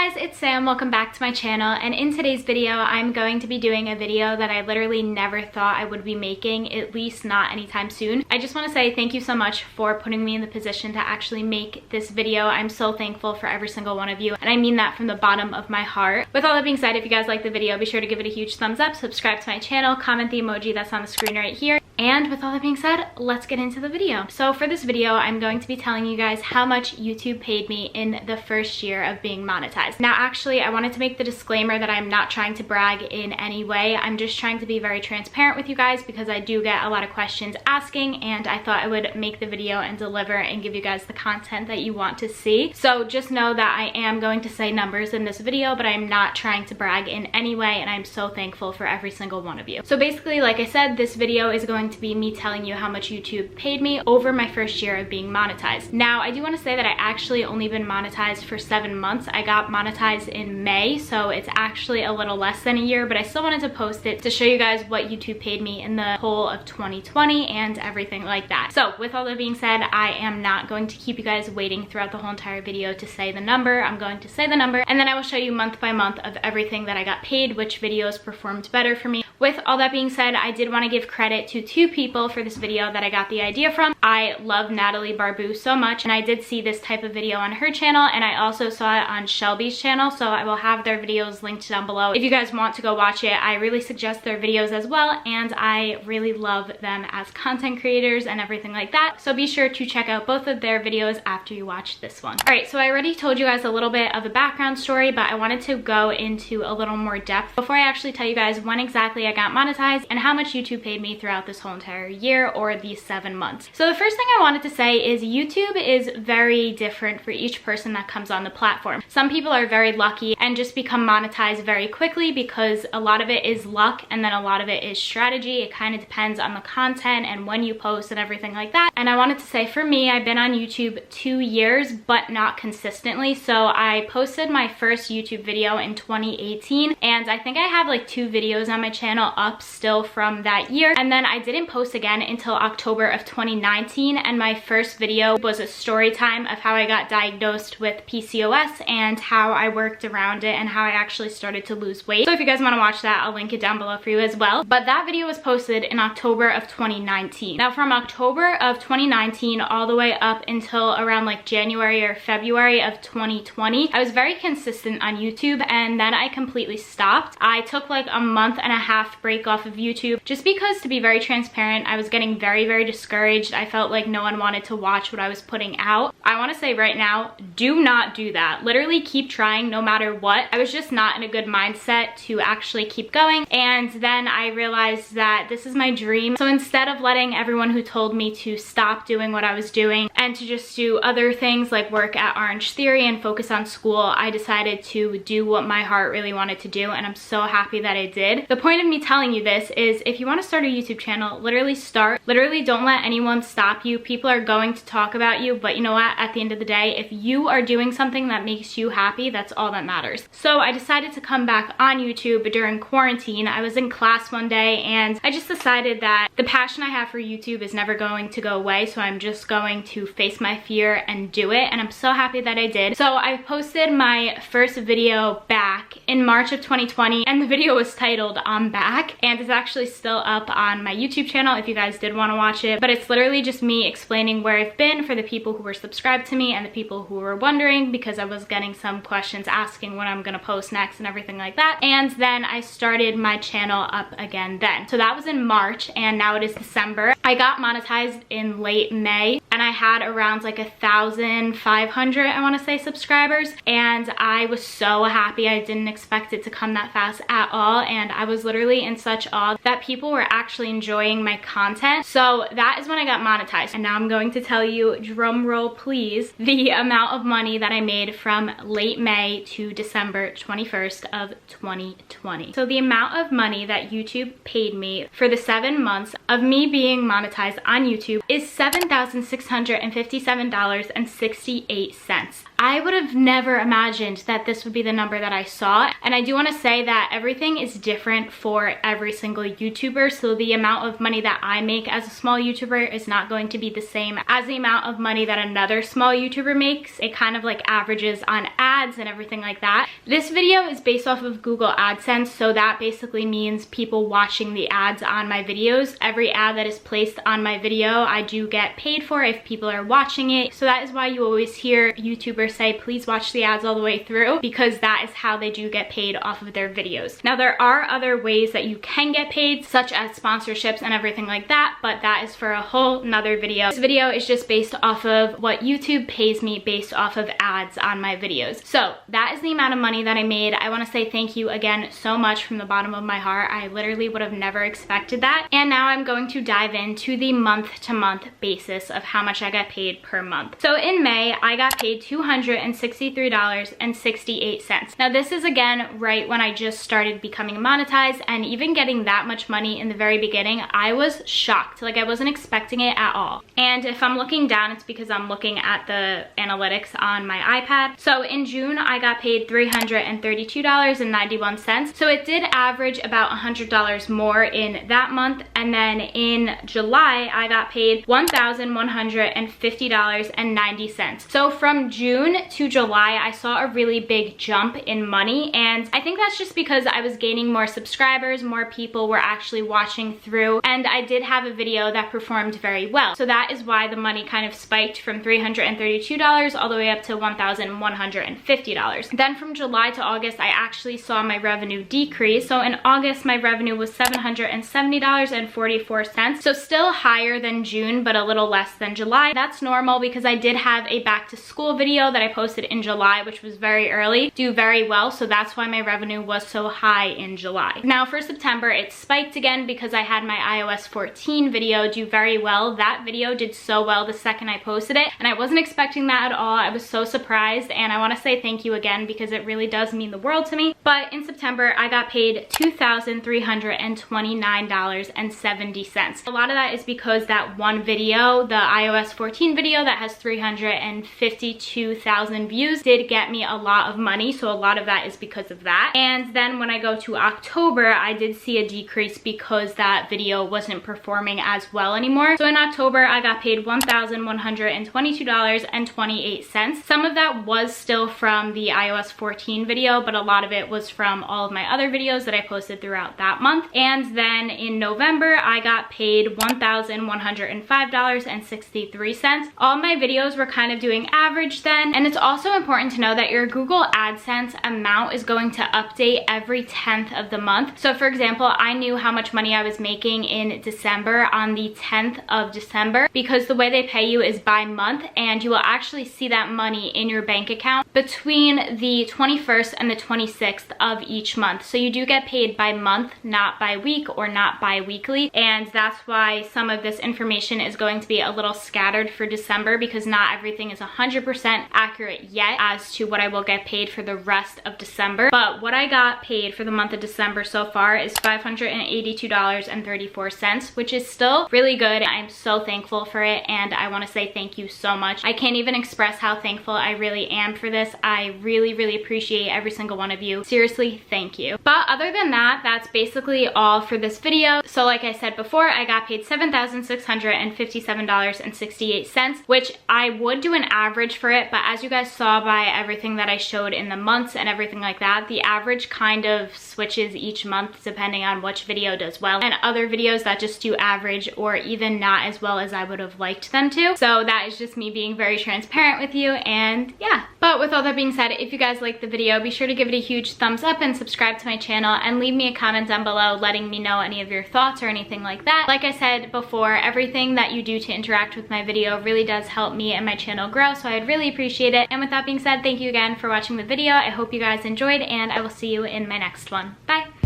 guys, it's Sam. Welcome back to my channel, and in today's video I'm going to be doing a video that I literally never thought I would be making, at least not anytime soon. I just want to say thank you so much for putting me in the position to actually make this video. I'm so thankful for every single one of you, and I mean that from the bottom of my heart. With all that being said, if you guys like the video, be sure to give it a huge thumbs up, subscribe to my channel, comment the emoji that's on the screen right here. And with all that being said, let's get into the video. So for this video, I'm going to be telling you guys how much YouTube paid me in the first year of being monetized. Now, actually, I wanted to make the disclaimer that I'm not trying to brag in any way. I'm just trying to be very transparent with you guys because I do get a lot of questions asking, and I thought I would make the video and deliver and give you guys the content that you want to see. So just know that I am going to say numbers in this video, but I'm not trying to brag in any way, and I'm so thankful for every single one of you. So basically, like I said, this video is going to be me telling you how much YouTube paid me over my first year of being monetized. Now, I do want to say that I actually only been monetized for 7 months. I got monetized in May, so it's actually a little less than a year, but I still wanted to post it to show you guys what YouTube paid me in the whole of 2020 and everything like that. So with all that being said, I am not going to keep you guys waiting throughout the whole entire video to say the number. I'm going to say the number, and then I will show you month by month of everything that I got paid, which videos performed better for me. With all that being said, I did want to give credit to 2 people for this video that I got the idea from. I love Natalie Barbu so much, and I did see this type of video on her channel, and I also saw it on Shelby's channel, so I will have their videos linked down below if you guys want to go watch it. I really suggest their videos as well, and I really love them as content creators and everything like that, so be sure to check out both of their videos after you watch this one. Alright, so I already told you guys a little bit of a background story, but I wanted to go into a little more depth before I actually tell you guys when exactly I got monetized and how much YouTube paid me throughout this whole entire year, or these 7 months. So the first thing I wanted to say is YouTube is very different for each person that comes on the platform. Some people are very lucky and just become monetized very quickly because a lot of it is luck and then a lot of it is strategy. It kind of depends on the content and when you post and everything like that. And I wanted to say, for me, I've been on YouTube 2 years, but not consistently. So I posted my first YouTube video in 2018, and I think I have like 2 videos on my channel up still from that year. And then I didn't post again until October of 2019, and my first video was a story time of how I got diagnosed with PCOS and how I worked around it and how I actually started to lose weight. So if you guys want to watch that, I'll link it down below for you as well. But that video was posted in October of 2019. Now, from October of 2019 all the way up until around like January or February of 2020, I was very consistent on YouTube, and then I completely stopped. I took like a month-and-a-half break off of YouTube just because, to be very transparent, I was getting very discouraged. I felt like no one wanted to watch what I was putting out. I want to say right now, do not do that. Literally keep trying no matter what. I was just not in a good mindset to actually keep going, and then I realized that this is my dream. So instead of letting everyone who told me to stop doing what I was doing and to just do other things like work at Orange Theory and focus on school, I decided to do what my heart really wanted to do, and I'm so happy that I did. The point of me telling you this is, if you want to start a YouTube channel, literally start. Literally don't let anyone stop you. People are going to talk about you, but you know what? At the end of the day, if you are doing something that makes you happy, that's all that matters. So I decided to come back on YouTube during quarantine. I was in class one day, and I just decided that the passion I have for YouTube is never going to go away, so I'm just going to face my fear and do it, and I'm so happy that I did. So I posted my first video back in March of 2020, and the video was titled "I'm Back," and it's actually still up on my YouTube channel if you guys did want to watch it. But it's literally just me explaining where I've been for the people who were subscribed to me and the people who were wondering, because I was getting some questions asking when I'm gonna post next and everything like that. And then I started my channel up again then. So that was in March, and now it is December. I got monetized in late May, and I had around like 1,500, I want to say, subscribers, and I was so happy. I didn't expect it to come that fast at all, and I was literally in such awe that people were actually enjoying my content. So that is when I got monetized, and now I'm going to tell you, drum roll please, the amount of money that I made from late May to December 21st of 2020. So the amount of money that YouTube paid me for the 7 months of me being monetized monetized on YouTube is $7,657.68. I would have never imagined that this would be the number that I saw. And I do want to say that everything is different for every single YouTuber. So the amount of money that I make as a small YouTuber is not going to be the same as the amount of money that another small YouTuber makes. It kind of like averages on ads and everything like that. This video is based off of Google AdSense. So that basically means people watching the ads on my videos. Every ad that is placed on my video, I do get paid for if people are watching it. So that is why you always hear YouTubers say, please watch the ads all the way through, because that is how they do get paid off of their videos. Now, there are other ways that you can get paid, such as sponsorships and everything like that, but that is for a whole nother video. This video is just based off of what YouTube pays me based off of ads on my videos. So that is the amount of money that I made. I want to say thank you again so much from the bottom of my heart. I literally would have never expected that. And now I'm going to dive into the month-to-month basis of how much I got paid per month. So in May, I got paid $263.68. Now this is again right when I just started becoming monetized, and even getting that much money in the very beginning, I was shocked. Like, I wasn't expecting it at all. And if I'm looking down, it's because I'm looking at the analytics on my iPad. So in June, I got paid $332.91. So it did average about $100 more in that month. And then in July, I got paid $1,150.90. So from June to July, I saw a really big jump in money, and I think that's just because I was gaining more subscribers, more people were actually watching through, and I did have a video that performed very well. So that is why the money kind of spiked from $332 all the way up to $1,150. Then from July to August, I actually saw my revenue decrease. So in August, my revenue was $770.44. So still higher than June, but a little less than July. That's normal because I did have a back to school video that I posted in July, which was very early, do very well. So that's why my revenue was so high in July. Now for September, it spiked again because I had my iOS 14 video do very well. That video did so well the second I posted it, and I wasn't expecting that at all. I was so surprised, and I want to say thank you again because it really does mean the world to me. But in September, I got paid $2,329.70. A lot of that is because that one video, the iOS 14 video that has 352,000 views, did get me a lot of money. So a lot of that is because of that. And then when I go to October, I did see a decrease because that video wasn't performing as well anymore. So in October, I got paid $1,122.28. Some of that was still from the iOS 14 video, but a lot of it was from all of my other videos that I posted throughout that month. And then in November, I got paid $1,105.63. All my videos were kind of doing average then. And it's also important to know that your Google AdSense amount is going to update every 10th of the month. So for example, I knew how much money I was making in December on the 10th of December because the way they pay you is by month, and you will actually see that money in your bank account between the 21st and the 26th of each month. So you do get paid by month, not by week or not bi-weekly, and that's why some of this information is going to be a little scattered for December, because not everything is 100% accurate yet as to what I will get paid for the rest of December. But what I got paid for the month of December so far is $582.34, which is still really good. I'm so thankful for it, and I want to say thank you so much. I can't even express how thankful I really am for this. I really, really appreciate every single one of you. Seriously, thank you. But other than that, that's basically all for this video. So like I said before, I got paid $7,657.68, which I would do an average for it, but as you guys saw by everything that I showed in the months and everything like that, the average kind of switches each month depending on which video does well, and other videos that just do average or even not as well as I would have liked them to. So that is just me being very transparent with you, and yeah. But with all that being said, if you guys liked the video, be sure to give it a huge thumbs up and subscribe to my channel, and leave me a comment down below letting me know any of your thoughts or anything like that. Like I said before, everything that you do to interact with my video really does help me and my channel grow, so I'd really appreciate it. And with that being said, thank you again for watching the video. I hope you guys enjoyed, and I will see you in my next one. Bye!